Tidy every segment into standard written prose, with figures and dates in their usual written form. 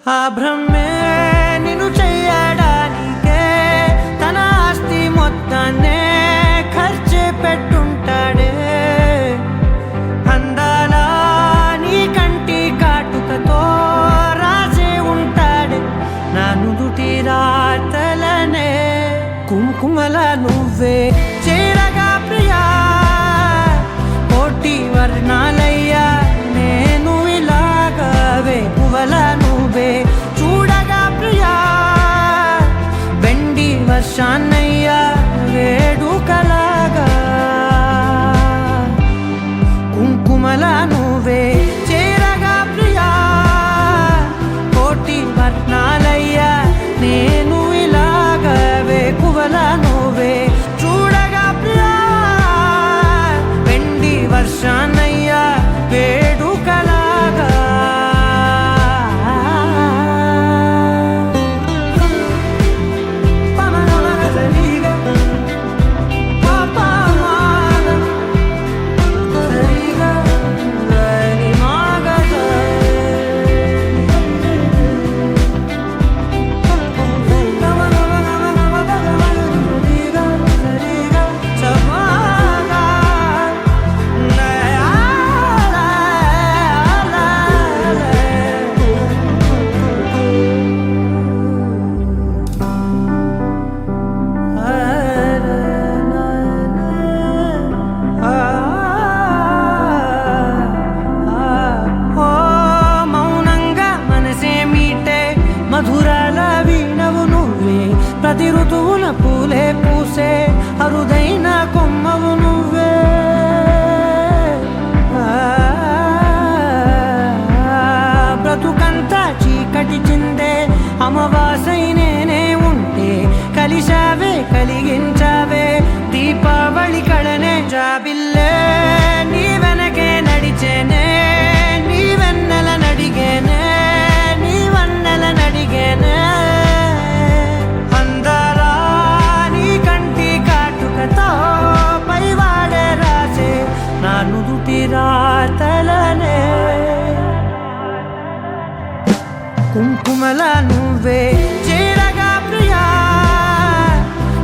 ఆ బ్రహ్మే నిన్ను చెయ్యడానికే తన ఆస్తి మొత్తాన్నే ఖర్చు పెట్టుంటాడే. అందాల నీ కంటి కాటుకతో రాసే ఉంటాడే నా నుదుటి రాతలనే. కుంకుమల నువ్వే చేరగా ప్రియా కోటి వర్ణాలయ్యా నేను ఇలాగవే. పువ్వల నువ్వే చూడగా ప్రియా వెండి వర్షాన్నయ్యా వేడుకలాగా. కుంకుమల నువ్వే చేరగా ప్రియా కోటి వర్ణాలయ్యా నేను ఇలాగవే. పువ్వల నువ్వే చూడగా ప్రియా వెండి వర్షాన్నయ్యా వేడుకలాగా. మధురాల వీణవు నువ్వే ప్రతి ఋతువున పూలే పూసే అరుదైన కొమ్మవు నువ్వే. బ్రతుకంతా చీకటి చిందే అమావాసై నేనే ఉంటే కలిశావే కలిగించావే దీపావళి కళనే. జాబిల్లే నీ వెనకే నడిచేనే నీ వెన్నెల నడిగేనే నీ వన్నెల నడిగేనే. అందరా నీ కంటి కాటుకతో పైవాడే రాసే నా నుదుటి రాతలనే. కుంకుమల నువ్వే చేరగా ప్రియా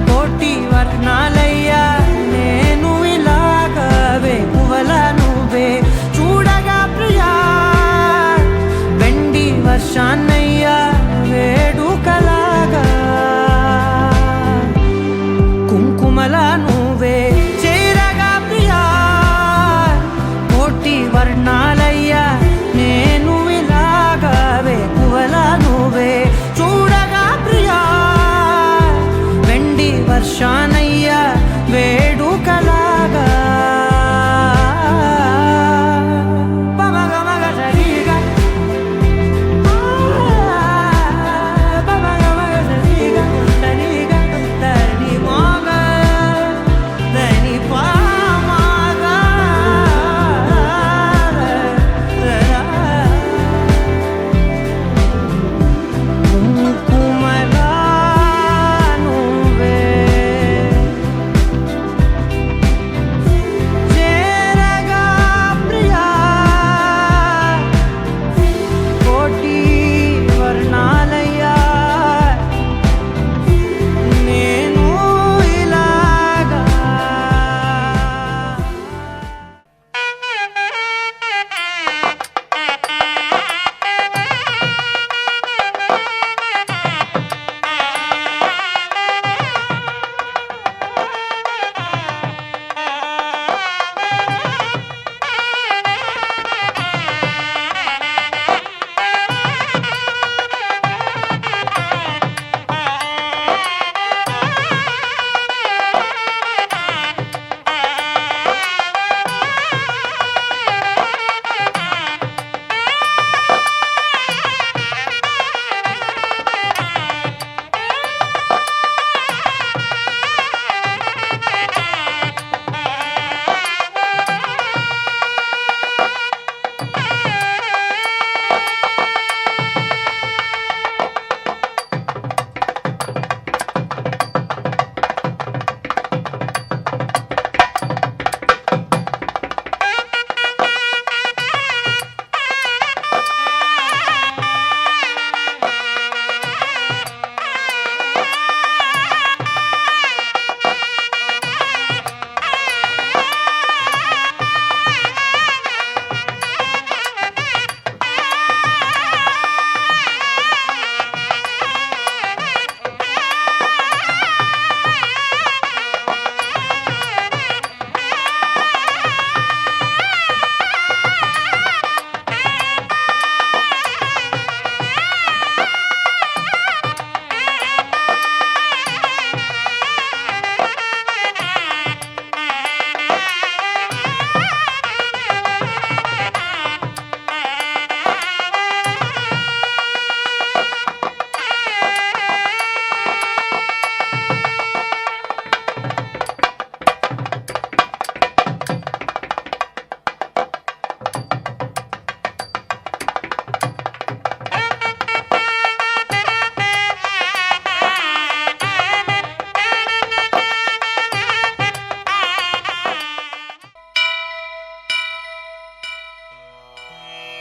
కోటి వర్ణాలయ్యా నేను ఇలాగవే. పువ్వల నువ్వే చూడగా ప్రియా వెండి వర్షాన్నయ్యా వేడుకలాగా. కుంకుమల నువ్వే చేరగా ప్రియా కోటి వర్ణాలయ్యా నేను ఇలాగవే. పువ్వల నువ్వే చూడగా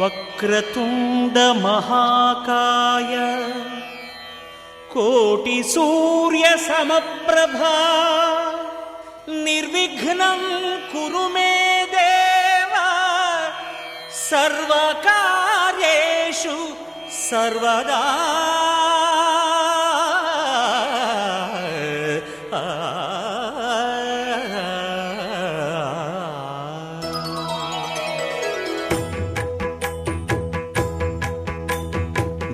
వక్రతుండ మహాకాయ కోటి సూర్య సమప్రభా నిర్విఘ్నం కురు మే దేవ సర్వకార్యేషు సర్వదా.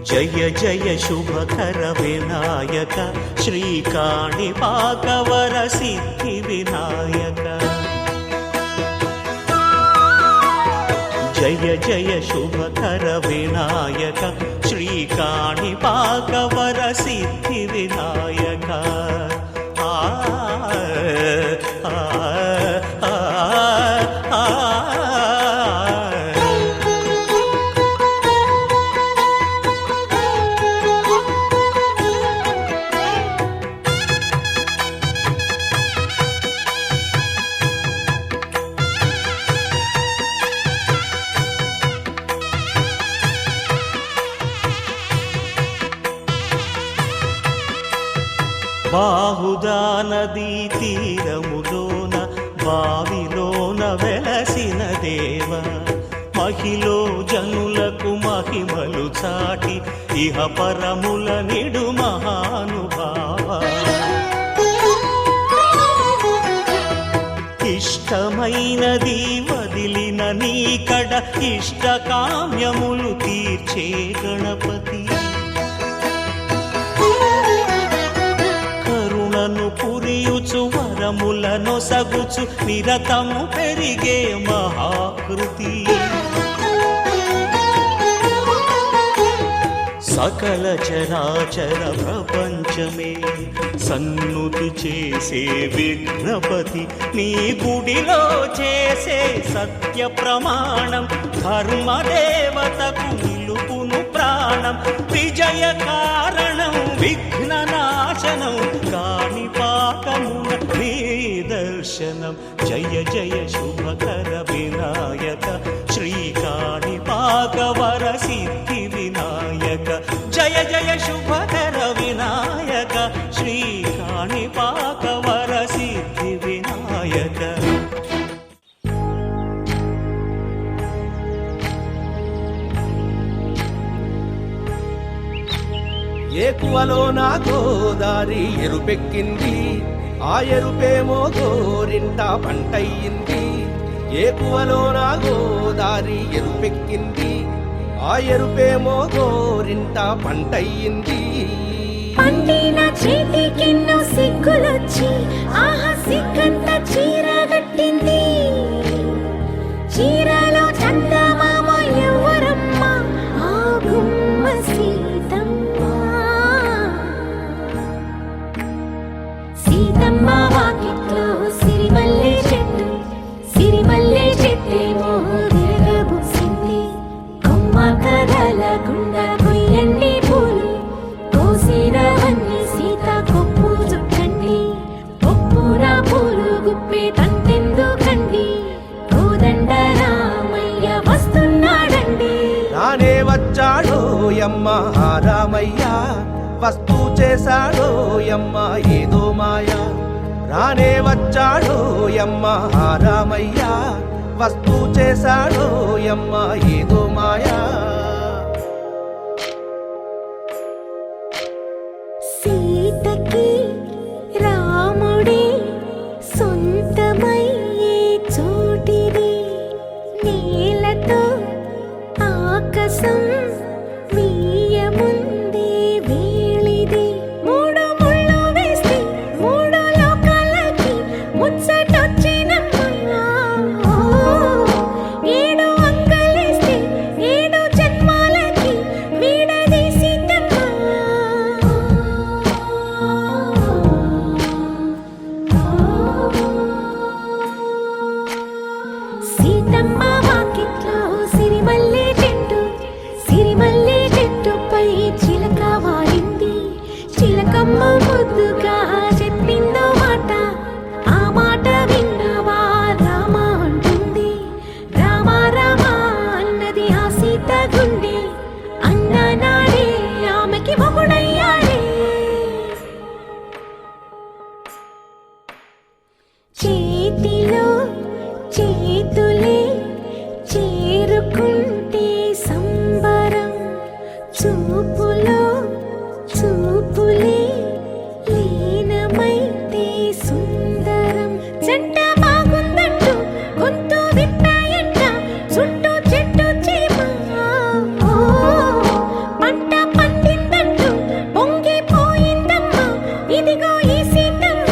జయ జయ శుభకర వినాయక శ్రీకాణిపాకవర సిద్ధి వినాయక. జయ జయ శుభకర వినాయక శ్రీకాణిపాకవర సిద్ధి వినాయక. ఆ బాహుదా నదీ తీరములోన బావిలోన వెలసిన దేవ మహిలో జనులకు మహిమలు చాటి ఇహ పరముల నిడు మహానుభావ. ఇష్టమైనది వదిలిన నీకడ ఇష్ట కామ్యములు తీర్చే గణపతి. పురియుచు వరములను సగుచు నిరతము పెరిగే మహాకృతి. సకల చరాచర ప్రపంచమే సన్నుతి చేసే విఘ్నపతి. నీ గుడిలో చేసే సత్య ప్రమాణం ధర్మదేవతకు నిలుపును ప్రాణం. విజయ కారణం విఘ్న నాశనం కాణిపాకమున నీ దర్శనం. జయ జయ శుభకర వినాయక శ్రీకాణిపాకవర సిద్ధి వినాయక. జయ జయ శుభకర వినాయక శ్రీకాణిపాకవర సిద్ధి వినాయక. ఏకువలో నా గోదారి ఎరుపెక్కింది, ఆ ఎరుపేమో గోరింట పంటయ్యింది. ఏకువలో నా గోదారి ఎరుపెక్కింది, ఆ ఎరుపేమో గోరింట పంటయ్యింది. పండిన చేతికెన్నో సిగ్గులొచ్చి ఆహా సిగ్గంత చీర కట్టింది. చీరలో చందమామ ఎవరమ్మ, ఆ గుమ్మ సీతమ్మ. సీతమ్మ వాకిట్లో సిరిమల్లె చెట్టు, సిరిమల్లె చెట్టేమో విరగబూసింది. కొమ్మ కదలకుండా కొయ్యండి పూలు, కోసిరవన్నీ సీత కొప్పు చుట్టండి. ఒప్పున పూలు గుప్పే తంతెందుకండి, కోదండ రామయ్య వస్తున్నాడండి. రానే వచ్చాడో యమ్మ ఆ రామయ్య, వస్తూ చేశాడో యమ్మ ఏదో మాయ. రానే వచ్చాడో యమ్మ ఆ రామయ్య, వస్తూ చేశాడో యమ్మ ఏదో మాయా. సీతకి రాముడే సొంతమయ్యే చోటిది, నేలతో ఆకాశం వీయముందే వేళిది. మూడు ముళ్ళు వేస్తే మూడు లోకాలకి ముచ్చటొచ్చినమ్మా. ఏడు అంగలేస్తే ఏడు జన్మాలకి వీడదీసిద్దమ్మా. సీతమ్మ వాకిట్లో సిరిమల్లె చెట్టు, సిరిమల్లె చేరుకుంటే సంబరం చూపులో చూపులే లీనమైతే సుందరం జంట బాగుందంటూ గొంతు విప్పాయంట చుట్టూ చెట్టు చీమ పంట పండిందంటూ పొంగిపోయిందమ్మా ఇదిగో ఈ సీతమ్మ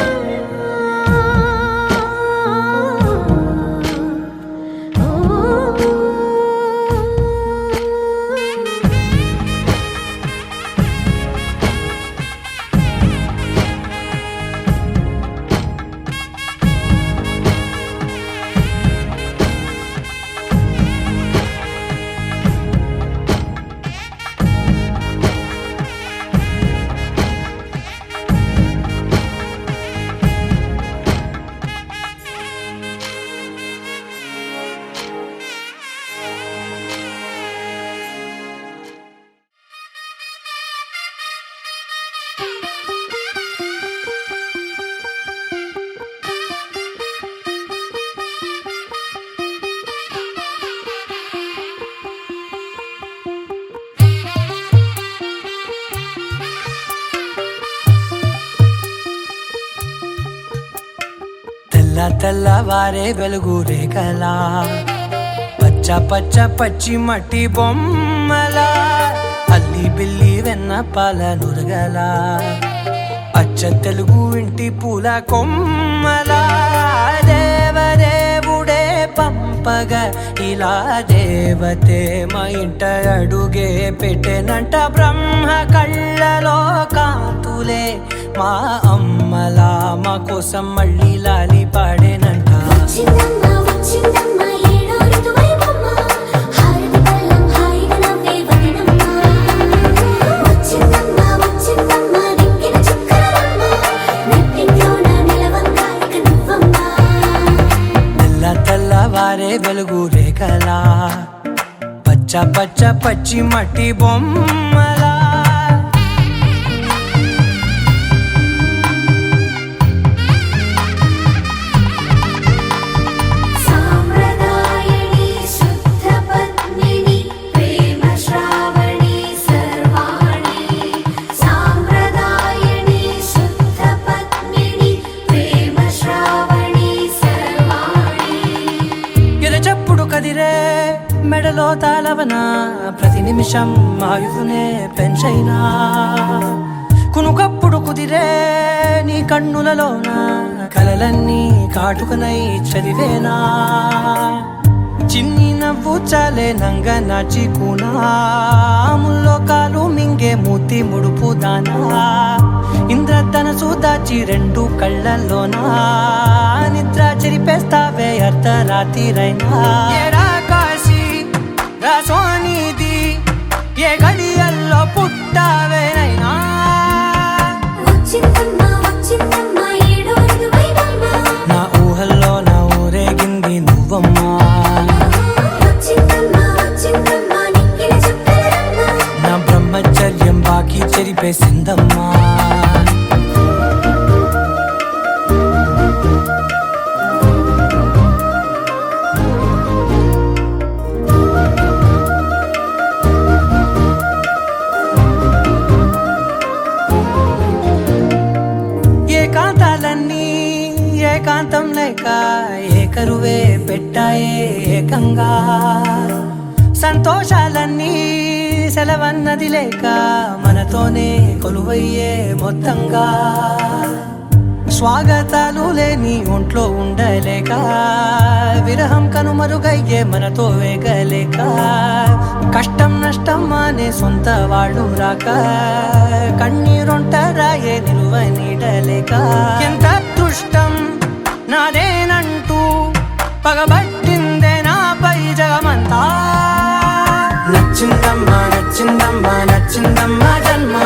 తెల్లవారే వెలుగు రేఖలా పచ్చ పచ్చ పచ్చి మట్టి బొమ్మలా అల్లి బిల్లి వెన్న పాల నురగలా అచ్చ తెలుగు ఇంటి పూల కొమ్మలా దేవదేవుడే పంపగా ఇలా దేవతే మా ఇంట అడుగే పెట్టెనంట బ్రహ్మ కళ్ళలో కాంతులే మా అమ్మలా మా కోసం మళ్ళీ లాలి పాడేనంట వచ్చిందమ్మా వచ్చిందమ్మా ఏడో ఋతువైవమ్మా హారతి పళ్ళం హాయిగా నవ్వే వదనమ్మా వచ్చిందమ్మా వచ్చిందమ్మా దిక్కిన చుక్కలమ్మా నెట్టింట్లోన నిలవంగా ఇక నువ్వమ్మా తెల్లవారే వెలుగు రేఖలా పచ్చ పచ్చ పచ్చి మట్టి బొమ్మలా సాంప్రదాయని శుద్ధ పద్మిని ప్రేమ శ్రావణి సర్వాణి సాంప్రదాయని శుద్ధ పద్మిని ప్రేమ శ్రావణి సర్వాణి ఎరచప్పుడు కదిరే మెడలో తాళవన ప్రతి నిమిషం ఆయువునే పెంచైనా కునుకప్పుడు కుదిరే నీ కన్నులలోన కలలన్నీ కాటుకనై చదివేనా చిన్ని నవ్వు చాలే నంగ నాచి కూనాముల్లో కాలు మింగే మూతి ముడుపు దానా ఇంద్రధనసు దాచి రెండు కళ్ళల్లోనా నిద్ర చెరిపేస్తావే అర్ధరాత్రిరైనా ఏరా కాశీ రా సోనిది ఏ గడియల్లో పుట్టావేనైనా వచ్చిందమ్మా వచ్చిందమ్మా ఏడో ఋతువైవమ్మా నా ఊహల్లో నా ఊరేగింది నువ్వమ్మా వచ్చిందమ్మా వచ్చిందమ్మా నిక్కిన చుక్కలమ్మా నా బ్రహ్మచర్యం బాకీ చెరిపేసిందమ్మా ఏకాంతాలన్నీ ఏకాంతం లేక ఏకరువే పెట్టాయే ఏకంగా సంతోషాలన్నీ సెలవన్నది లేక మనతోనే కొలువయ్యే మొత్తంగా స్వాగతాలు లేని ఒంట్లో ఉండలేక విరహం కనుమరుగయ్యే మనతో వేగలేక కష్టం నష్టం అనే సొంత వాడు రాక కన్నీరొంటరాయే నిలువ నీడలేక ఎంత అదృష్టం నాదేనంటూ పగబట్టిందే నాపై జగమంతా నచ్చిందమ్మా నచ్చిందమ్మా నచ్చిందమ్మా జన్మ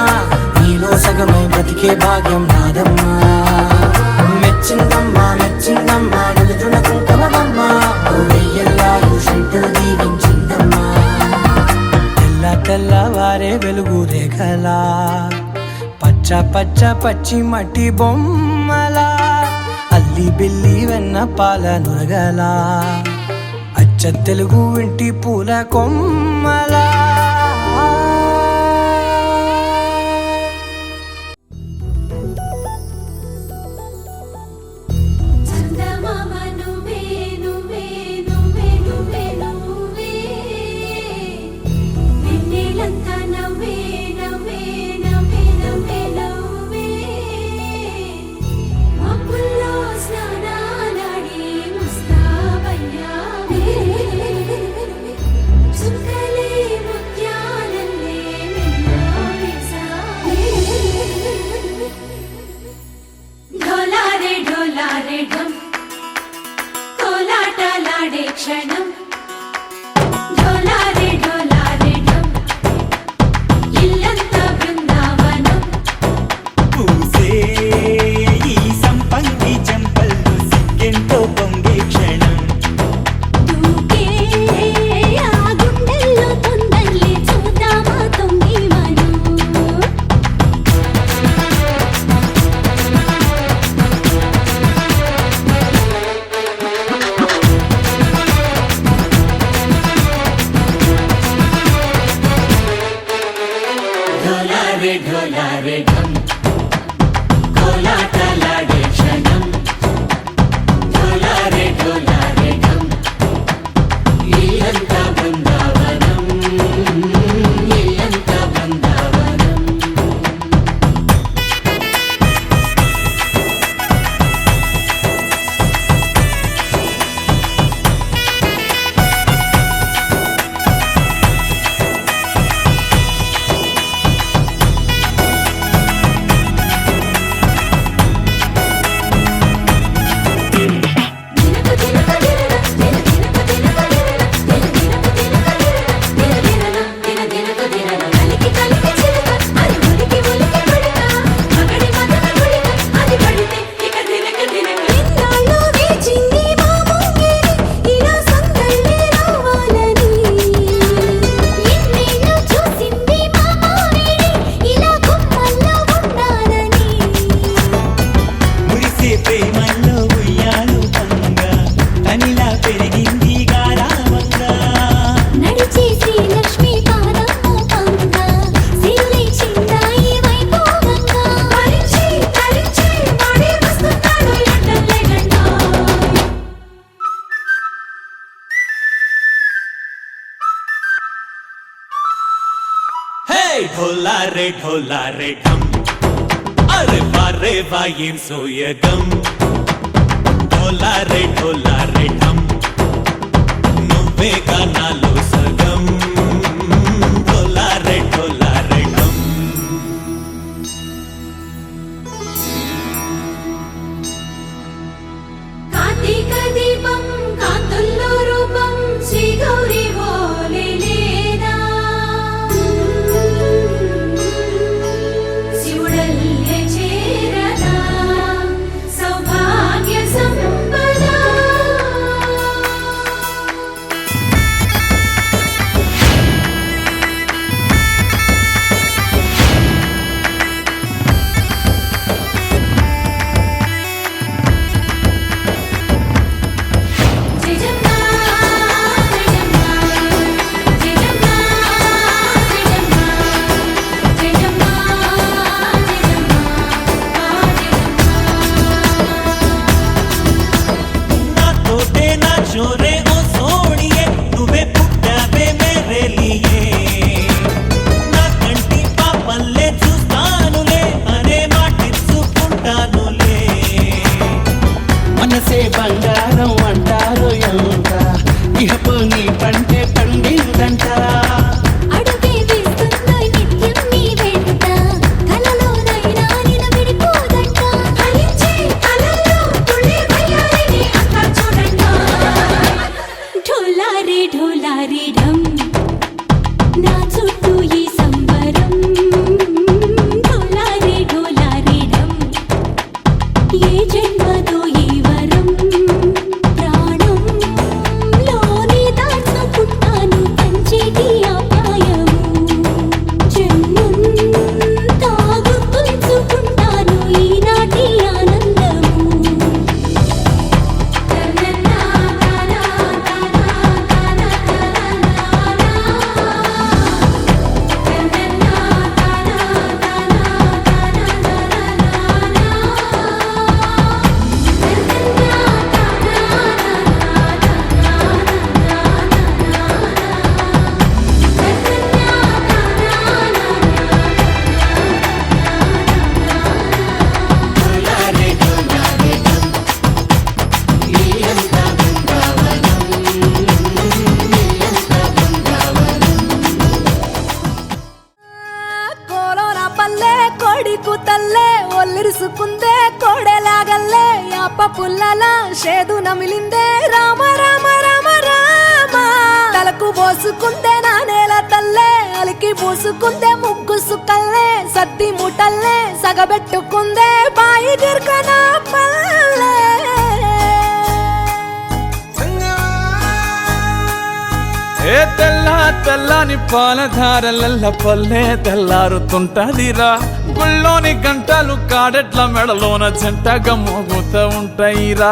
నీలో సగమై బ్రతికే భాగ్యం నాదమ్మా మెచ్చిందమ్మా మెచ్చిందమ్మా నిలుచున కుంకుమమ్మా వెయ్యల్లాలు శంకరు దీవించిందమ్మా తెల్లవారే వెలుగు రేఖలా పచ్చ పచ్చ పచ్చి మట్టి బొమ్మలా అల్లి బిల్లి వెన్న పాల నురగలా అచ్చ తెలుగు ఇంటి పూల పూల కొమ్మలా చందమామ నువ్వే నువ్వే నువ్వే నువ్వే నువ్వే వెన్నెలంతా నవ్వే నవ్వే నవ్వే నవ్వే నవ్వే మబ్బుల్లో స్నానాలాడి ముస్తాబయ్యావే చుక్కలే ముత్యాలల్లే మెల్లావేశావే ఢోలారే ఢోలారే ఢం కోలాటలాడే క్షణం ఢోలారే ఢోలారే ఢం ఇల్లంతా బృందావనం పూసే ఈ సంపంగి చెంపల్లో సిగ్గెంతో పొంగే క్షణం దూకే ఆ గుండెల్లో తొందరలే చూద్దామా తొంగి మనం ఢోలారే ఢోలారే ఢం కోలాటలాడే క్షణం ఢోలారే ఢోలారే ఢం ఇల్లంతా బృందావనం ఇల్లంతా బృందావనం దినకు దినకు దినకు దినకు దినకు దినకు దినకు దినకు కలికి కలికి చిలక అది ఉలికి ఉలికి పడక మగడి మదన గుళిక అది పడితే ఇక దినక దినక ఇన్నాళ్ళు వేచింది మా ముంగిరి ఇలా సందళ్ళే రావాలని ఇన్నేళ్ళు చూసింది మా మావేడి ఇలా గుమ్మల్లో ఉండాలని మురిసే ప్రేమల్లో ఉయ్యాలు పంగా తనిలా పెరిగింది గారావంగా నడిచే శ్రీలక్ష్మి పాదము పంగా సిరులై చిందాయి వైభోగంగా తరించి తరించి వాడే వస్తున్నాడు లండన్ లండన్ హే ఢోలారే ఢోలారే ఢం అరే వారే వాయేం సోయగం ఢోలారే ఢోలారే ఢం నువ్వే గానాలో సగం ఢోలారే ఢోలారే ఢం కార్తీక దీపం కాంతుల్లో రూపం శ్రీ గౌరీ ఓలే లేదా శివుడల్లే చేరదా సౌభాగ్య సంపద జయజమ్మా జయజమ్మా జయజమ్మా జయజమ్మా జయజమ్మా నా తోటే నా చోరే ఓ సోణియే నువ్వే పుట్టావే మేరే లియే నా కంటి పాపల్లే చూస్తానులే అనే మాటిచ్చుకుంటానులే మనసే బంగారం అంటారు ఎంత ఇహపు నీ పంటే పండిందంట అడుగే వేస్తున్న నిత్యం నీ వెంట కలలోనైనా నిన్ను విడిపోదంట ఫలించే కలల్లో తుళ్ళి వయ్యారిని అంతా చూడంట ఢోలారే ఢోలారే ఢం నా చుట్టూ ఈ సంబరం ఢోలారే ఢోలారే ఢం ఏ జన్మదో ఈ వరం ప్రాణంలోనే దాచుకుంటాను పంచేటి అపాయము జన్మంతా గుర్తుంచుకుంటాను ఈనాటి ఆనందము తననా తనా తనా తనా తనా పోసుకుందే కోడెలాగల్లే యాప పుల్లలా షేదు నమిలిందే రామ రామ రామ రామ తలకు పోసుకుందే నా నేల తల్లే అలికి పూసుకుందే ముగ్గు సుక్కల్లే సద్ది ముటల్లే సగబెట్టుకుందే బాయి గిర్కన పల్లె ఏ తెల్లని పాలధారలల్ల పల్లె తెల్లారుతుంటదిరా గుళ్ళోని గంటలు కాడెట్ల మెడలోన జంటగా మోగుతూ ఉంటాయిరా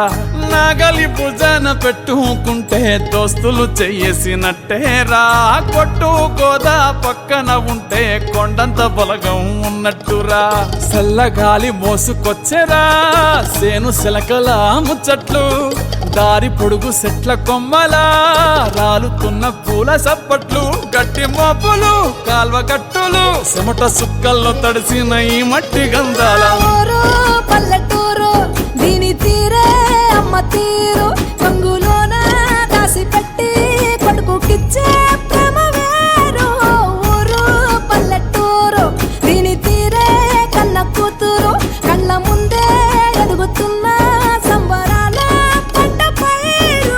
నాగలి భుజాన పెట్టుకుంటే దోస్తులు చెయ్యేసినట్టేరా కొట్టు గోదా పక్కన ఉంటే కొండంత బలగం ఉన్నట్టురా చల్లగాలి మోసుకొచ్చెరా సేను శిలకల ముచ్చట్లు దారి పొడుగు సెట్ల కొమ్మలా రాలుతున్న పూల సప్పట్లు గట్టి మోపులు కాల్వ గట్టులు చెమట సుక్కల్లో తడిసిన ఈ మట్టి గంధాల ఊరు పల్లెటూరు దీని తీరే అమ్మ తీరు కంగులోన దాసి పెట్టి కొడుకుకిచ్చే ప్రేమ వేరు ఊరు పల్లెటూరు దీని తీరే కన్న కూతురు కళ్ళ ముందే ఎదుగుతున్న సంబరాల పంట పైరు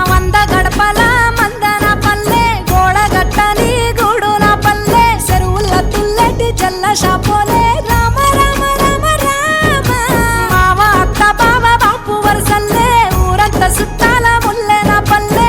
వంద గడపల మందన పల్లె గోడ గట్టని గూడు నా పల్లె చెరువుల తుల్లటి జల్ల షాపోలే రామ రామ రామ రామ మావ అత్త బావ బాపు వరసల్లే ఊరంత సుట్టాల ముల్లె నా పల్లె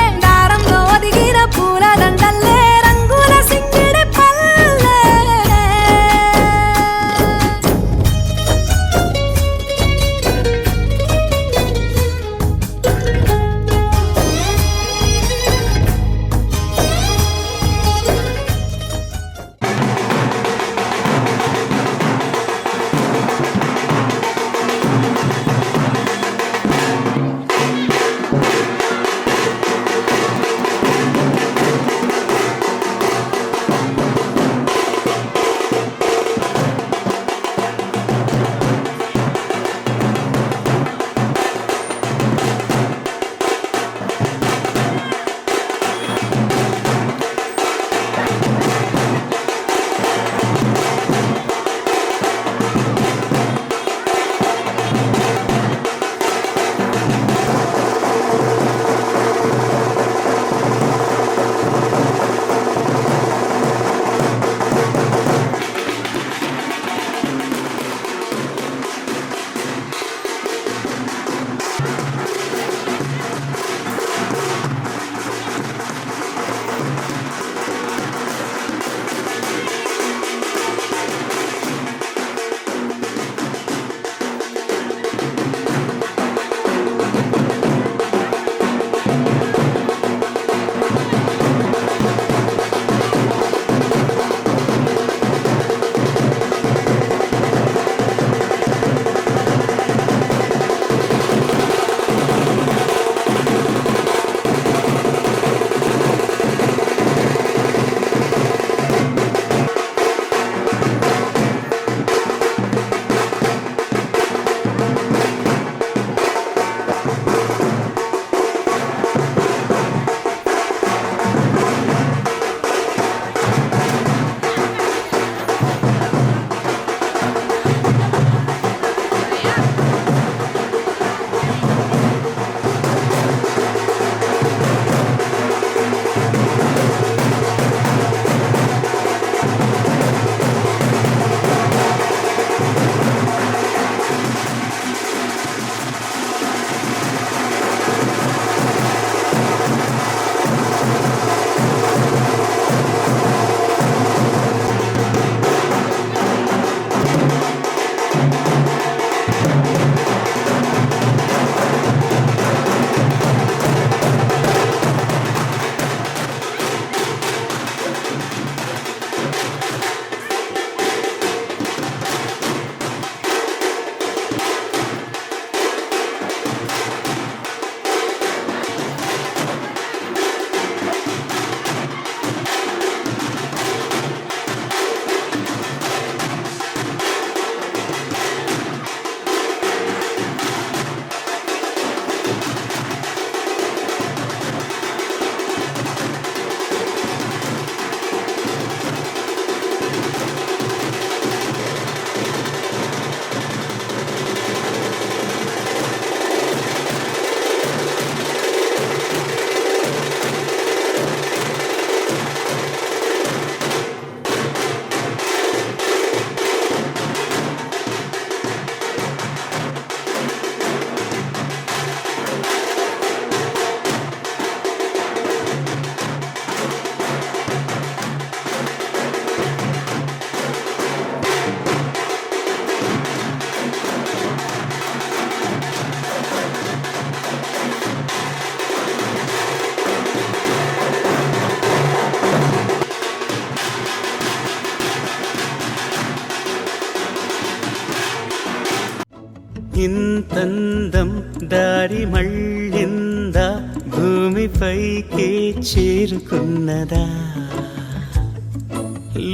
అందం దారి మళ్ళిందా భూమిపైకే చేరుకున్నదా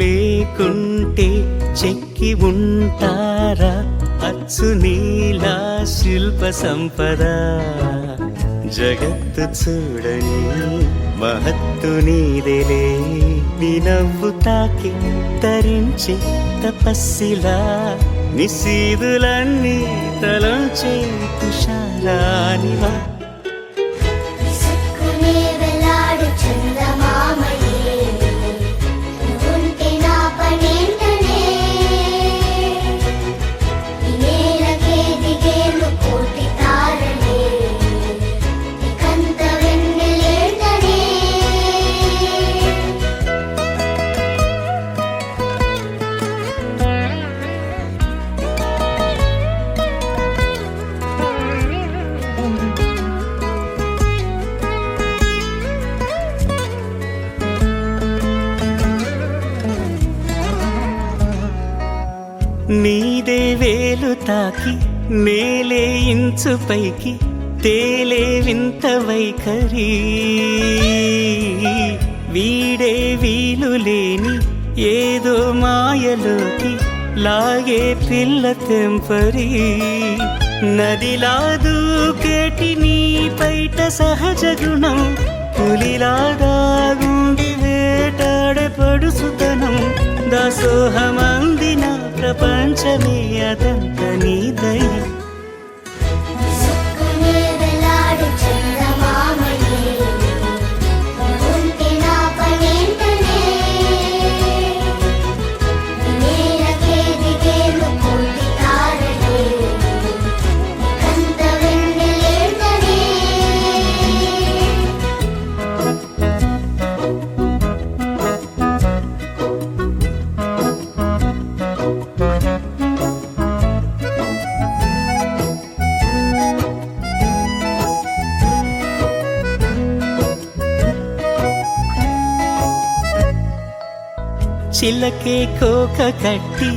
లేకుంటే చెక్కి ఉంటారా అచ్చు నీలా శిల్ప సంపద జగత్తు చూడని మహత్తు నీదేలే నీ నవ్వు తాకి తరించే తపస్సిలా నిశీదులన్నీ తలంచే తుషారానివా విసుక్కునే వెలాడు చందమామయే నువ్వుంటే నా పనేంటనే ఈ నేలకే దిగేను కోటి తారలే ఇకంత వెన్నెలేంటనే నీదే వేలు తాకి నేలే ఇంచు పైకి తేలే వింత వైఖరి వీడే వీలు లేని ఏదో మాయలోకి లాగే పిల్ల తెంపరి నదిలా దూకేటి నీ పైట సహజ గుణం పులిలాదాగుండి వేటాడే పడుసుతనం దాసోహమందిన ప్రపంచమే అదంత నీ దయ విసుక్కునే వెలాడు చందమామయే నువ్వుంటే నా పనేంటనే ఈ నేలకే దిగేను కోటి తారలే ఇకంత వెన్నెలేంటనే చిలకే కోక కట్టి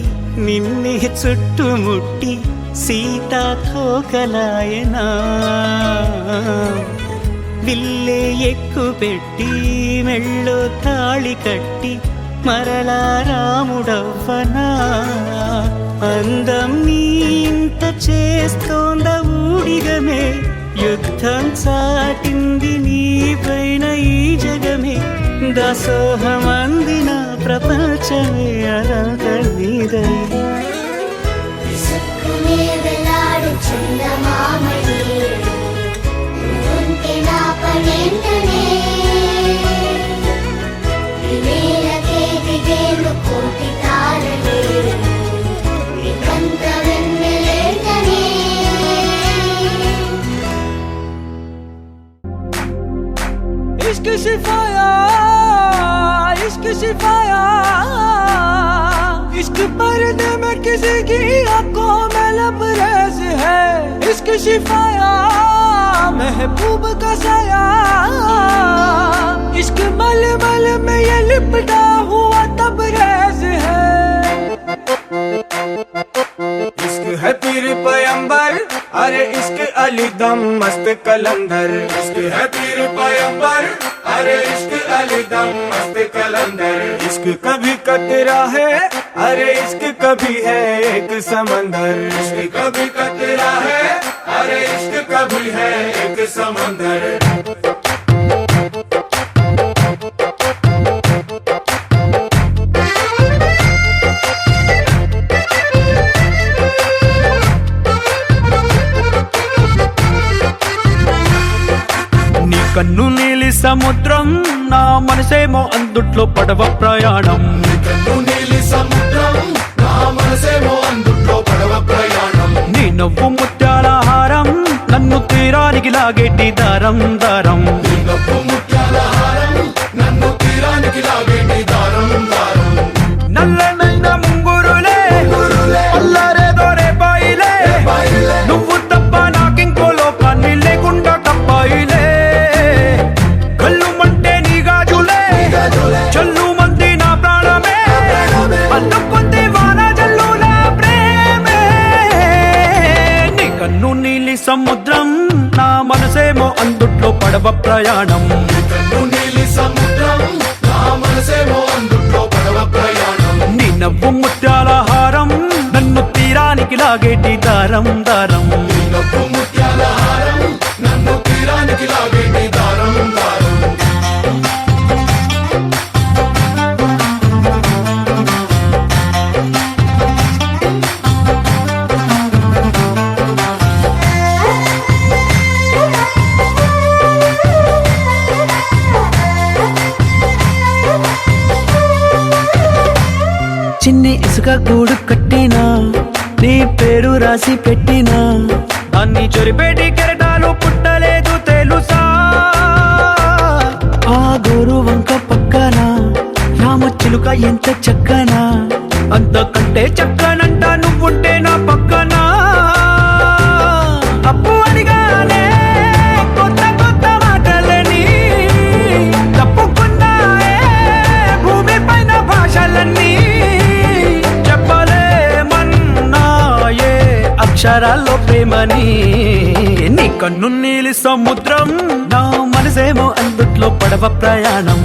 నిన్నే చుట్టుముట్టి సీతాకోకలాయనా విల్లే ఎక్కు పెట్టి మెళ్ళో తాళి కట్టి మరలా రాముడవ్వనా అందం నీ ఇంత చేస్తోంద ఊడిగమే యుద్ధం చాటింది నీ పైన ఈ జగమే దాసోహమందిన ప్రపంచమే అనంత నీదై విసుక్కునే వెలాడు చందమామయే నువ్వుంటే నా పనేంటనే ఈ నేలకే దిగేను కోటి తారలే ఇకంత వెన్నెలేంటనే इश्क शिफाया इश्क शिफाया इश्क पर्दे में किसी की आंखों में लबरेज है इश्क शिफाया महबूब का साया इश्क मलमल में ये लिपटा हुआ तबरेज है इश्क है पीर पैगंबर अरे इश्क अली दम मस्त कलंदर इश्क है पीर पैगंबर अरे इश्क अली दम मस्त कलंदर इश्क कभी कतरा है अरे इश्क कभी है एक समंदर इश्क कभी कतरा है अरे इश्क कभी है एक समंदर కన్ను నీలి సముద్రం నా మనసేమో అందుట్లో పడవ ప్రయాణం కన్ను నీలి సముద్రం నా మనసేమో అందుట్లో పడవ ప్రయాణం నీ నవ్వు ముత్యాల హారం నన్ను తీరానికి లాగేటి దారం దారం నీ నవ్వు ముత్యాల హారం నన్ను తీరానికి లాగేటి దారం దారం నల్లనైన ముంగురులే అల్లారేదో రేపాయిలే నువ్వు తప్ప నాకింకో లోకాన్ని లేకుండా కప్పాయిలే కళ్ళు మంటే నీ గాజులే చల్లు మంది నా ప్రాణమే అందుకుంది వాన జల్లుల ప్రేమే నీ కన్ను నీలి ప్రయాణం. కన్ను నీలి సముద్రం నా మనసేమో అందుట్లో పడవ ప్రయాణం. నీ నవ్వు ముత్యాల హారం నన్ను తీరానికి లాగేటి దారం దారం. నీ నవ్వు ముత్యాల హారం నన్ను తీరానికి లాగేటి దారం దారం. చిన్ని ఇసుక గూడు కట్టినా నీ పేరు రాసి పెట్టినా దాన్ని చొరిపేటి కెరటాలు పుట్టలేదు తెలుసా. ఆ గోరు వంక పక్కన రామచిలుక ఎంత చక్కనా, అంతకంటే చక్కనంట నువ్వుంటే నా పక్కన. అప్పు అడిగానే కొత్త కొత్త మాటలని తప్పుకున్నాయే భూమి పైన భాషలన్నీ. చెప్పలేమన్నాయే అక్షరాల్లో ప్రేమని. నీ కన్ను నీలి సముద్రం నా మనసేమో అందుట్లో పడవ ప్రయాణం.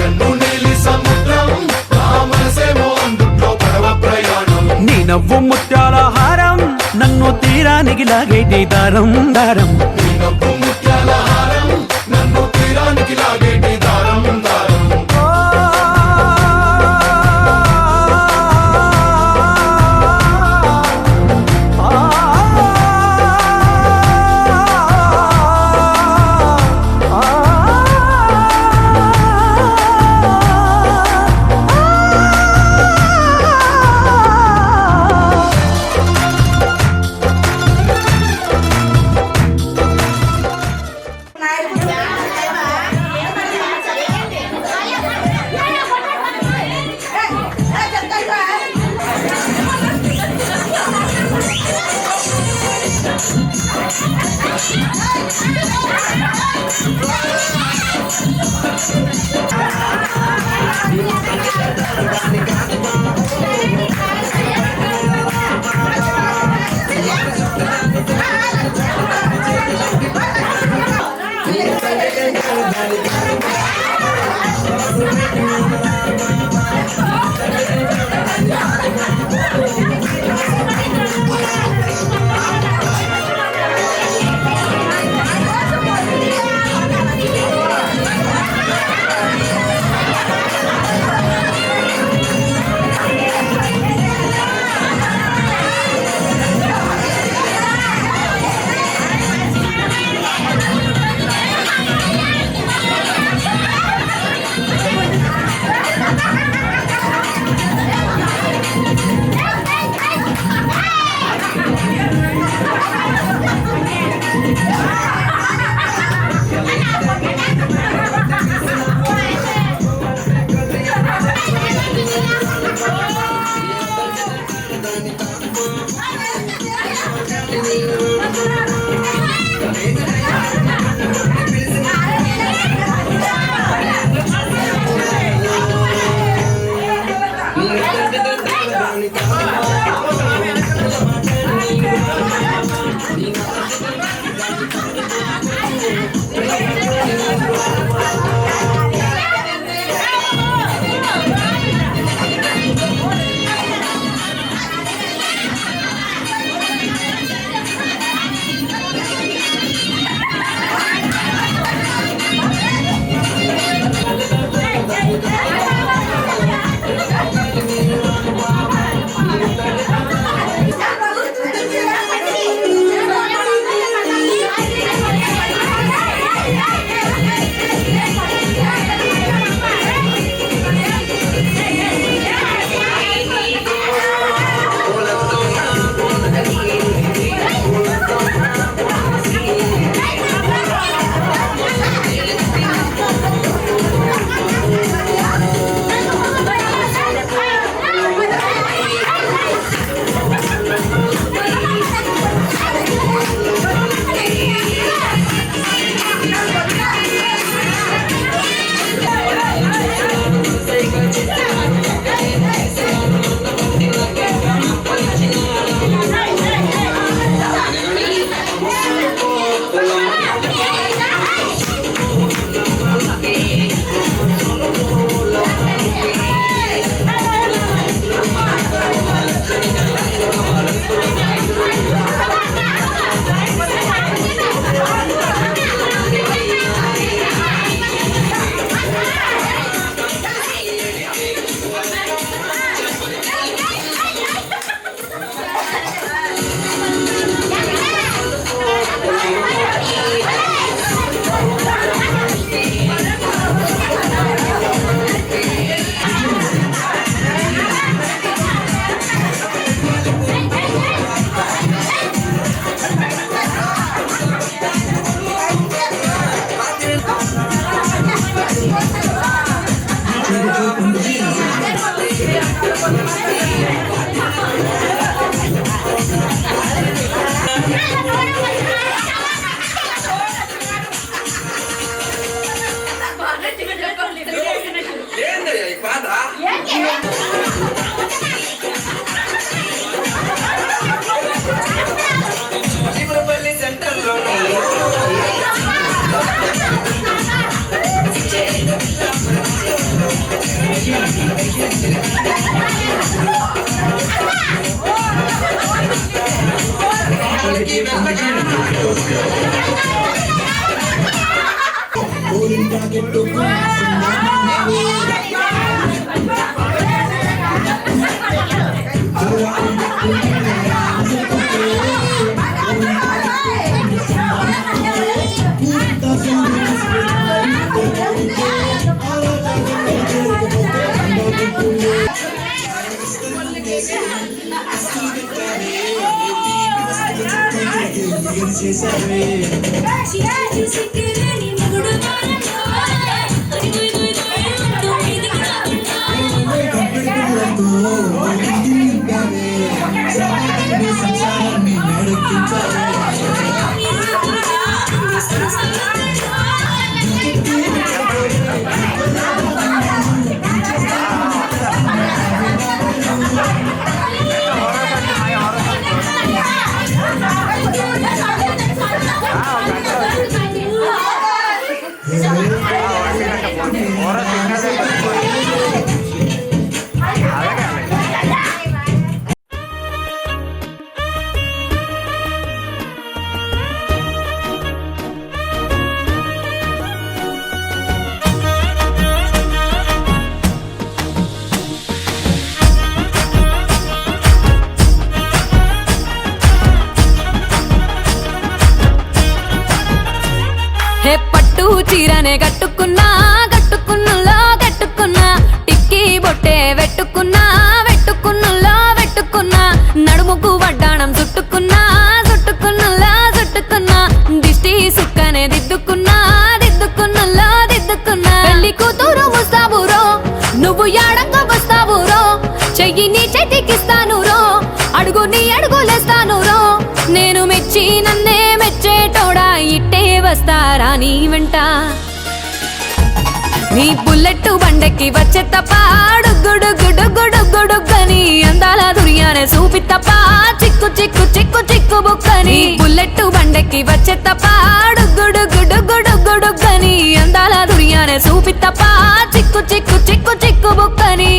కన్ను నీలి సముద్రం నా మనసేమో అందుట్లో పడవ ప్రయాణం. నీ నవ్వు ముత్యాల హారం నన్ను తీరానికి లాగేటి దారం దారం. నీ నవ్వు ముత్యాల హారం నన్ను తీరానికి లాగేటి దారం దారం. ఏందయ్యా ఈ పాట చీపురపల్లి సెంటర్లో హే పట్టు చీరనే కట్టుకున్నా కట్టుకున్నులో కట్టుకున్నా టిక్కీ బొట్టే వెట్టుకున్నా వెట్టుకున్నులో వెట్టుకున్నా నడుముకు వడ్డాణం చుట్టుకున్నా చుట్టుకున్నులో చుట్టుకున్నా దిష్టి సుక్కనే దిద్దుకున్నా దిద్దుకున్నులో దిద్దుకున్నా పెళ్లి కూతురు ముస్తాబురో నువ్వు యాడంగా వస్తావురో చెయ్యి నీ చేతికిస్తాను రో అడుగు నీ అడుగులేస్తాను రో నేను మెచ్చి నన్నే మెచ్చేటోడా ఇట్టే వస్తారా నీ వెంట నీ బుల్లెట్ బండెక్కి వచ్చే తప్ప గుడుగుడుగుడుగుడుగుడుగని అందాల దుర్యానే చూపి తప్ప చిక్కు చిక్కు చిక్కు చిక్కు బుక్కని బుల్లెట్ బండెక్కి వచ్చే తప్ప గుడుగుడుగుడుగుడుగని అందాల దుర్యానే చూపి తప్ప చిక్కు చిక్కు చిక్కు చిక్కు బుక్కని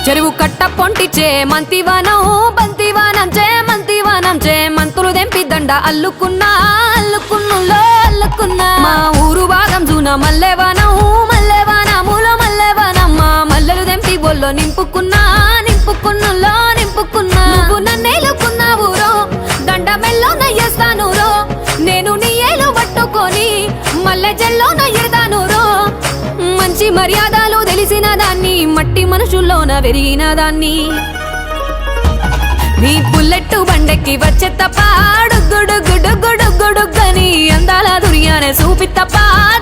చెరువు కట్ట పొంటిచే మంతివానం బంతివానం చే మంతివానం చే మంతులు దెంపి దండ అల్లుకున్నా అల్లుకున్నులో అల్లుకున్నా మా ఊరు భాగం జూన మల్లెవానం మల్లెవానములో మల్లెవానం మా మల్లెలు దెంపి బొల్లో నింపుకున్నా నింపుకున్నులో నింపుకున్నా నువ్వు నన్నేలుకున్నావు రో దండ మెల్లో నయ్యేస్తాను రో నేను నీ ఏలు పట్టుకొని మల్లె జల్లో నయ్యేదాను రో మంచి మర్యాదలు తెలిసిన దాన్ని మట్టి మనుషుల్లోన పెరిగిన దాన్ని నీ బుల్లెట్ బండెక్కి వచ్చే తప్ప గుడుగుడుగుడుగుడుగని అందాల దుర్యానే చూపి తప్ప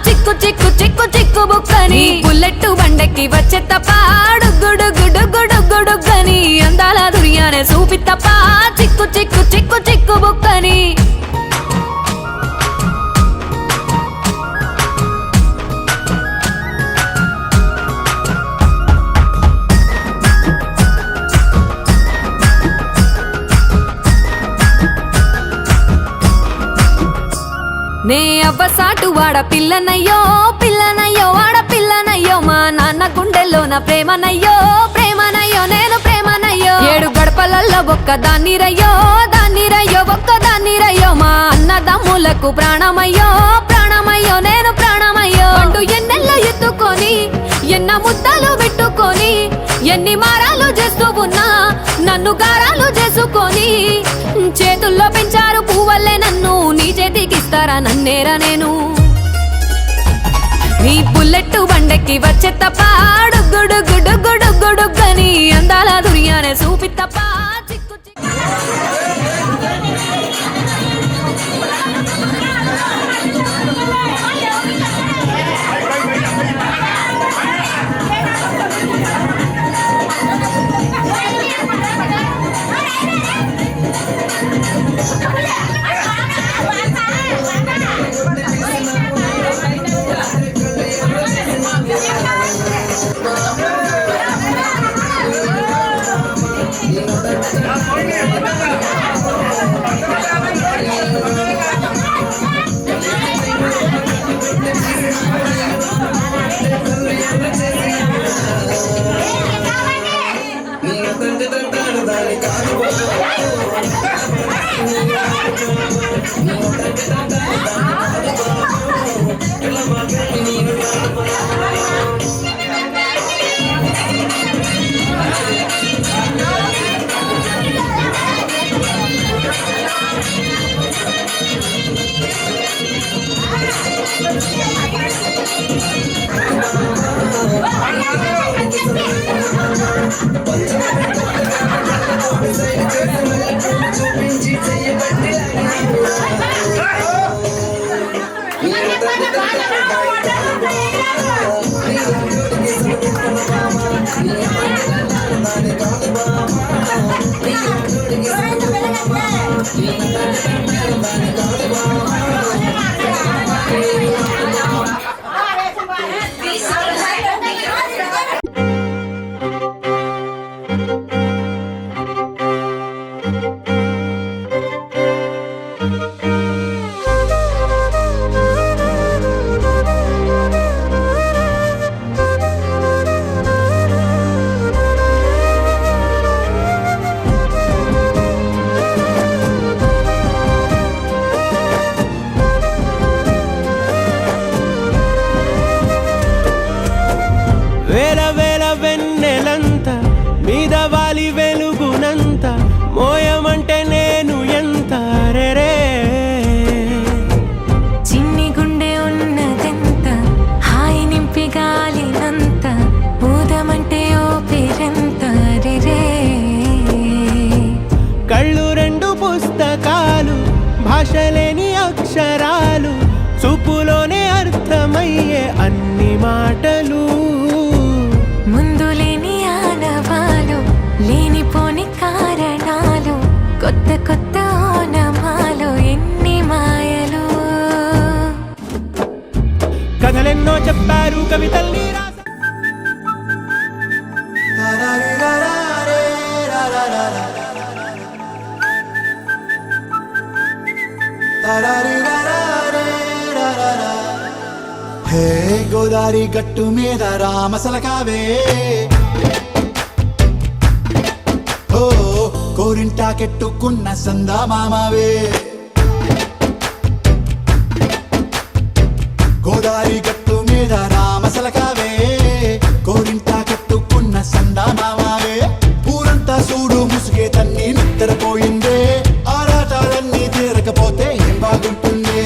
చిక్కు చిక్కు చిక్కు చిక్కు బుక్కని బుల్లెట్ బండెక్కి వచ్చే తప్ప గుడుగుడుగుడుగుడుగని అందాల దుర్యానే చూపి తప్ప చిక్కు చిక్కు చిక్కు చిక్కు బుక్కని నే అవ్వసాటు వాడ పిల్లనయ్యో పిల్లనయ్యో వాడ పిల్లనయ్యో మా నాన్న గుండెల్లోన ప్రేమనయ్యో ప్రేమనయ్యో నేను ప్రేమనయ్యో 7 గడపలల్లో ఒక్క దాన్ని రయ్యో ఒక్క దాన్ని రయ్యో మా అన్నదమ్ములకు ప్రాణమయ్యో ప్రాణమయ్యో నేను ప్రాణమయ్యో అంటూ ఎన్నెల్లో ఎత్తుకొని ఎన్న ముద్దలు పెట్టుకొని ఎన్ని మారాలు చేస్తూ ఉన్నా నన్ను గారాలు చేసుకొని చేతుల్లో పెంచారు పువ్వల్లే నన్ను నీ చేతికిస్తారా నన్నేరా నేను నీ బుల్లెట్ బండెక్కి వచ్చే తప్ప గుడుగుడుగుడుగుడుగని అందాల దుర్యానే చూపి తప్ప చిక్కు చిక్కు వేల వేల వెన్నెలంత మీద వాలి వెలుగునంత మోయమంటే నేను ఎంత రే చిన్ని గుండె ఉన్నదెంత హాయి నింపి గాలినంత ఊదమంటే ఓపిరంత రే కళ్ళు రెండు పుస్తకాలు భాష లేని అక్షరాలు చూపులోనే అర్థమయ్యే అన్ని మాటలు ముందు లేని ఆనవాలు లేనిపోని కారణాలు కొత్త కొత్త ఓనమాలు ఎన్ని మాయలు కథలెన్నో చెప్పారు కవితల్ని హే గోదారి గట్టు మీద రామసలకావే ఓ కోరింటా కెట్టుకున్న సందా మామావే గోదారి గట్టు మీద రామసలకావే కోరింటా కెట్టుకున్న సందా మామావే ఊరంతా చూడు ముసుగే తన్ని నిద్రపోయిందే ఆరాటాలన్నీ తీరకపోతే ఏం బాగుంటుందే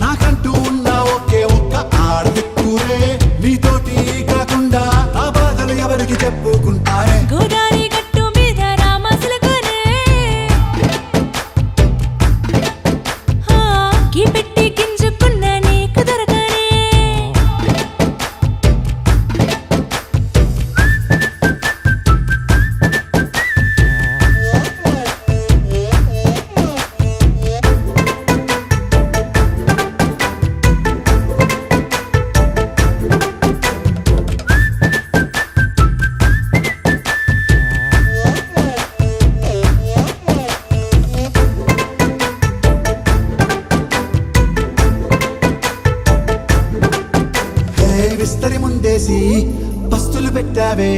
నాకంటూ ఉన్న ఒకే ఒక్క ఆడదిక్కురే నీతోటి కాకుండా నా బాధలు ఎవరికి చెప్పుకుంటారే గోదారి గట్టు మీద రామసలకనే కీ పెట్టి గింజుకున్న నీకు దొరకనే విస్తరి ముందేసి పస్తులు పెట్టావే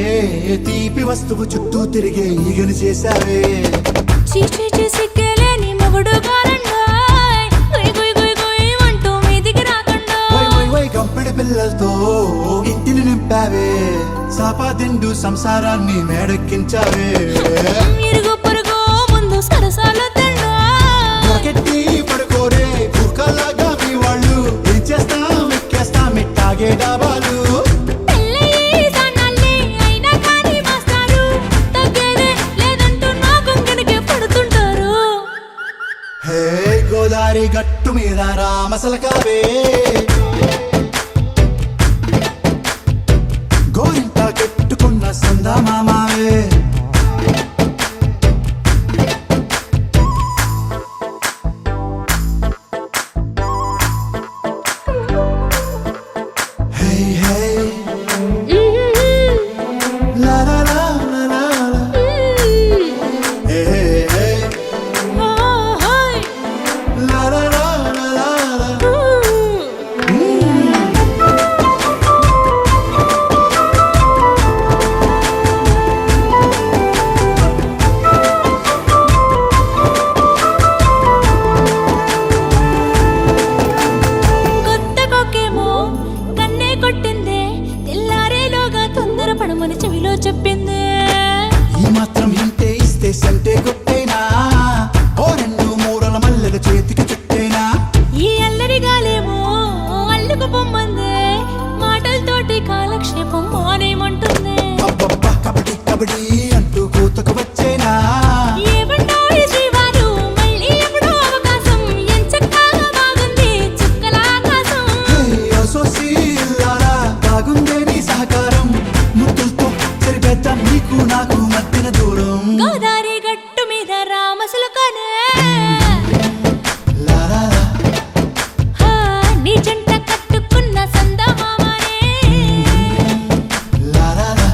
తీపి వస్తువు చుట్టూ తిరిగే ఈగను చేశావే చీచి చేసి కేలేని మొగుడు కారండాయ్ గుయ్ గుయ్ గుయ్ గుయ్ అంటూ మీదికి రాకుండా వై గంపెడి పిల్లలతో ఇంటిని నింపావే సాపాదిండు సంసారాన్ని మేడెక్కించావే ఇరుగు పొరుగు ముందు సరసాలు తిండా పొరకెట్టి పడుకోరే కుక్కలాగా మీ వాళ్ళు ఏం చేస్తాం ఎక్కేస్తాం ఇట్టాగే డాబాలు పెళ్ళయి సన్నాళ్ళే అయినా కానీ మాస్తారు తగ్గేదే లేదంటూ నా గొంగడికే పడుతుంటారు హే గోదారి గట్టు మీద రామసలకావే గోరింట కెట్టుకున్న సందా మామావే హే హే లా లా లా లా లా లా. హే హే లా లా లా లా లా లా. కబడ్డీ అంటూ కూతకు వచ్చేనా ఏమంటారు శ్రీవారు మళ్ళీ ఎప్పుడో అవకాశం ఎంచక్కా బాగుంది చుక్కల ఆకాశం అసోసిల్లారా బాగుందే నీ సహకారం ముద్దులతో సరిపెద్దాం నీకు నాకు మధ్యన దూరం గోదారి గట్టు మీద రామసులకనే లారారా హా, నీ జంట కట్టుకున్న సందమామనే లారారా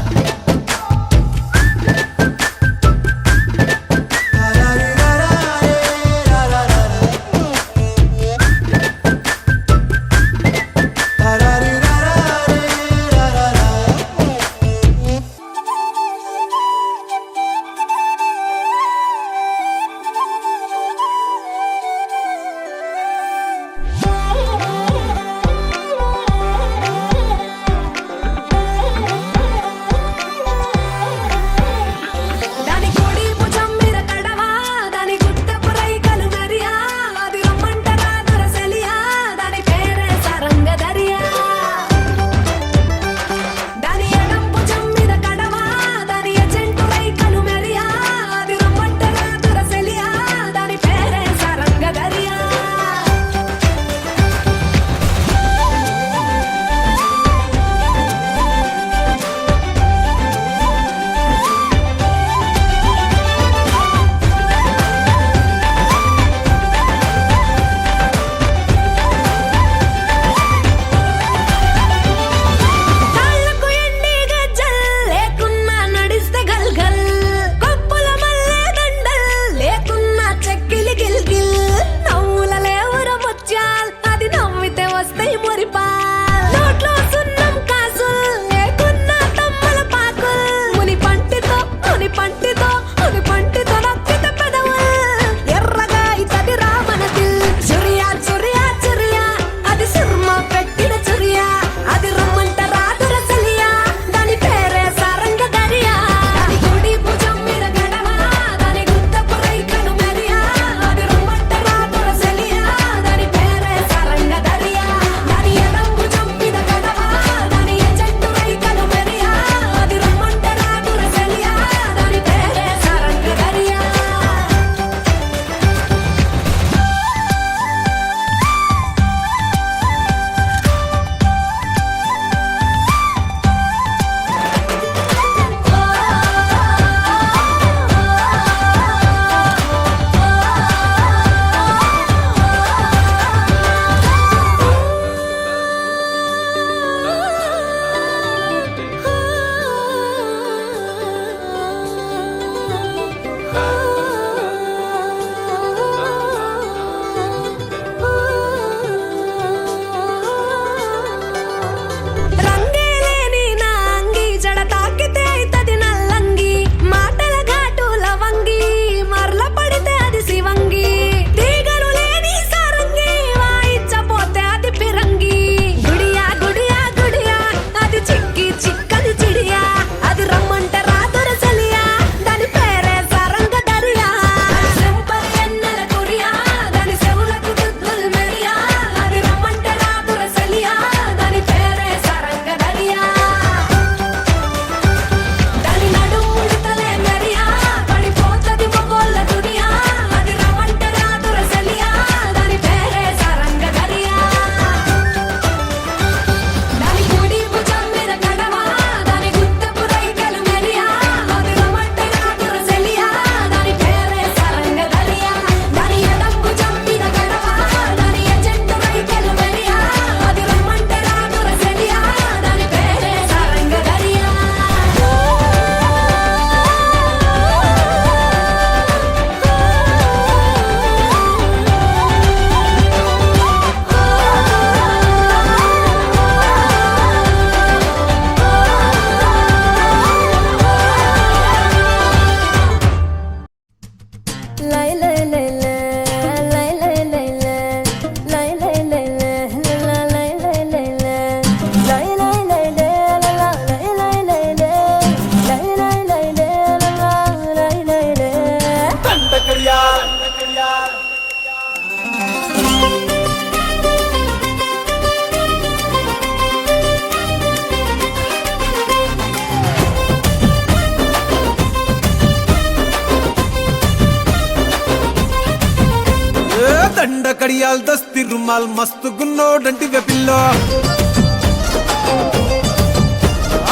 కడియాల్ దస్తి రుమాల్ మస్తు గున్నోడంటి వెపిల్లో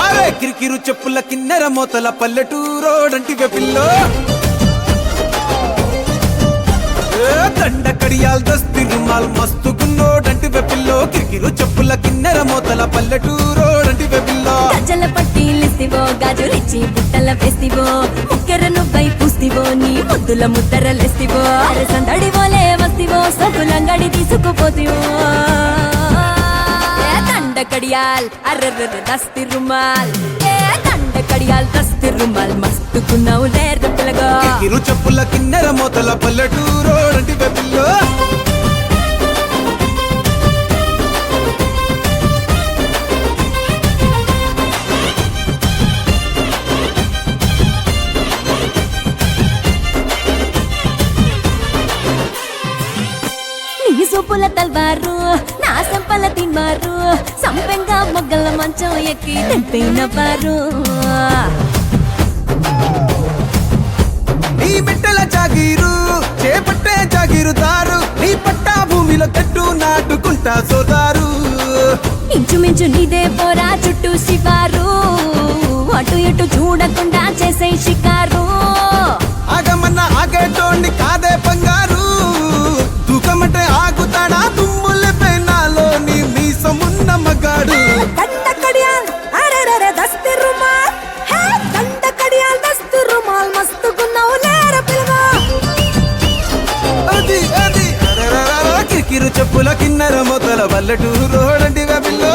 అరే కిరికిరు చెప్పుల కిన్నెర మోతల పల్లెటూరోడంటి వెపిల్లో దండ కడియాల్ దస్తి రుమాల్ మస్తు గున్నోడంటి వెపిల్లో కిరికిరు చెప్పుల కిన్నెర మోతల పల్లెటూరోడంటి వెపిల్లో గజల పట్టీలిస్తివో గాజులిచ్చి బుట్టల వేస్తివో ముక్కెర నువ్వై పూస్తివో నీ ముద్దుల ముద్దరలేస్తివో అరే సందడివోలే వస్తివో సొగులంగడి తీసుకుపోతివో దండ కడియాల్ అర్రర్ర దస్తి రుమాల్ దండ కడియాల్ దస్తి రుమాల్ మస్తుకున్నావు లేరు పిల్లగా కిరికిరు చెప్పుల కిన్నెర మోతల పల్లెటూరోడంటి వెపిల్లో నీ సూపుల తల్వారు నా సంపల తిన్మారు సంపెంగా మొగ్గల మంచం ఎక్కి తెంపైనవారు నీ బిడ్డల జాగీరు చేపట్టే జాగీరుదారు నీ పట్టా భూమిలో కట్టు నాటుకుంటా సోదారు ఇంచుమించు నీదే పోరా చుట్టూ శివారు అటు ఇటు చూడకుండా చేసే షికారు ఆగమన్న ఆగేటోండి కాదే బంగారు తూకమంటే ఆగుతాడా తుమ్ముల పెనాలో నీ మీసమున్న మగాడు దండ కడియాల్ అరెరెరె దస్తి రుమాల్ హే దండ కడియాల్ దస్తి రుమాల్ మస్తుకున్నావు లేర పిల్లగా అది అది అరరరర కిరికిరు చెప్పుల కిన్నెర మొదల పల్లెటూరోడంటి వెపిల్లో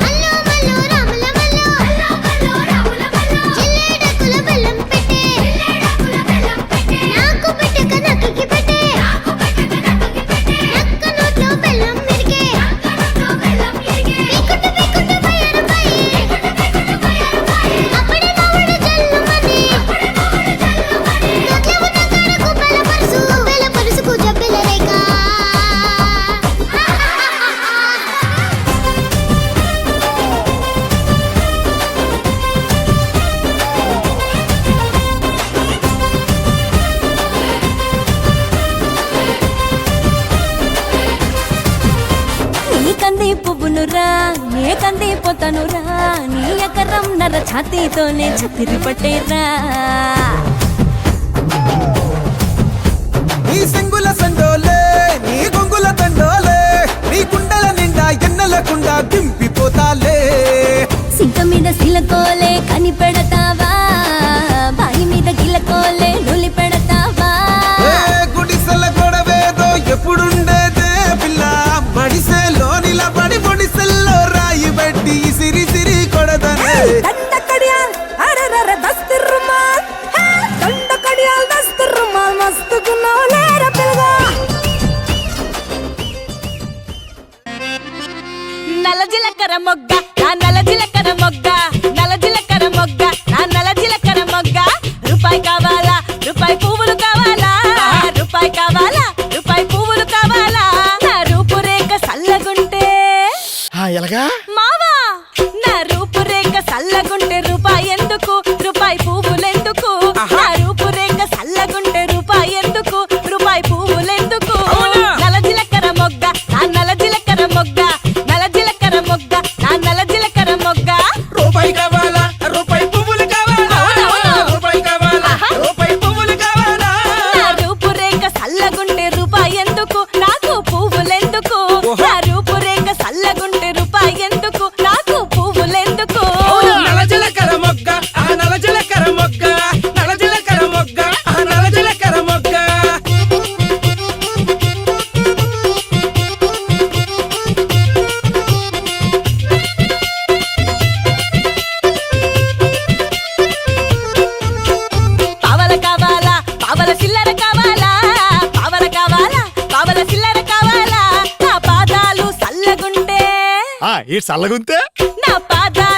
అల్లో మల్లో రాముల మల్లో అల్లో మల్లో రాముల మల్లో జిల్లేడకుల బెల్లం పెట్టే నాకు పెట్టక నక్కకి పెట్టే నక్క నోట్లో బెల్లం మిరిగే పీకుట్టు పీకుట్టు బయరుపై అప్పుడే నవ్వుడు జల్లుమని నోట్లో ఉన్న కారకు బెల్లపరుసుకు జబ్బెల రేఖ నీ కంది పువ్వునురా నే కంది పోతానురా నీ ఎకరం నర ఛాతీతోనే చతిరి పట్టేరా నీ సింగుల సండోలే నీ గొంగుల తండోలే నీ కుండల నిండా ఎన్నెలకుండా దింపిపోతాలే సింక మీద సిలకోలే కని పెడతావా బాయి మీద గిలకోలే నులి పెడతావా ఏ గుడిసెల గొడవేదో ఎప్పుడుండేదే పిల్ల మడిసెలో నిలబడి పొడిసెల్లో రాయి పెట్టి సిరి సిరి కొడదనే దండ కడియాల్ అరెరెరె దస్తి రుమాల్ హే దండ కడియాల్ దస్తి రుమాల్ మస్తుకున్నావు లేర పిల్లగా నల్ల జీలకర్ర మొగ్గ నా నల్ల జీలకర్ర మొగ్గ నల్ల జీలకర్ర మొగ్గ నా నల్ల జీలకర్ర మొగ్గ రూపాయి కావాలా రూపాయి పువ్వులు కావాలా రూపాయి కావాలా రూపాయి పువ్వులు కావాలా నా రూపురేఖ సల్లగుంటే ఎలాగా మావా నా రూపురేఖ సల్లగుంటే రూపాయి ఎందుకు రూపాయి పువ్వులెందుకు నా రూపురేఖ సల్లగుంటే రూపాయి ఎందుకు రూపాయి పువ్వులెందుకు నల్ల జీలకర్ర మొగ్గ నా నల్ల జీలకర్ర మొగ్గ నల్ల జీలకర్ర మొగ్గ నా నల్ల జీలకర్ర మొగ్గ రూపాయి కావాలా రూపాయి పువ్వులు కావాలా రూపాయి కావాలా రూపాయి పువ్వులు కావాలా నా రూపురేఖ సల్లగుంటే రూపాయి ఎందుకు నాకు పువ్వులెందుకు నా రూపురేఖ సల్లగుంటే రూపాయి ఎందుకు నాకు పువ్వులెందుకు నల్ల జీలకర్ర మొగ్గ ఆ నల్ల జీలకర్ర మొగ్గ నల్ల జీలకర్ర మొగ్గ ఆ నల్ల జీలకర్ర మొగ్గ పావల కావాలా పావల చిల్లర కావాలా పావల కావాలా పావల చిల్లర కావాలా నా పాదాలు సల్లగుంటే ఈ చల్లగుంతే నా పాదాలు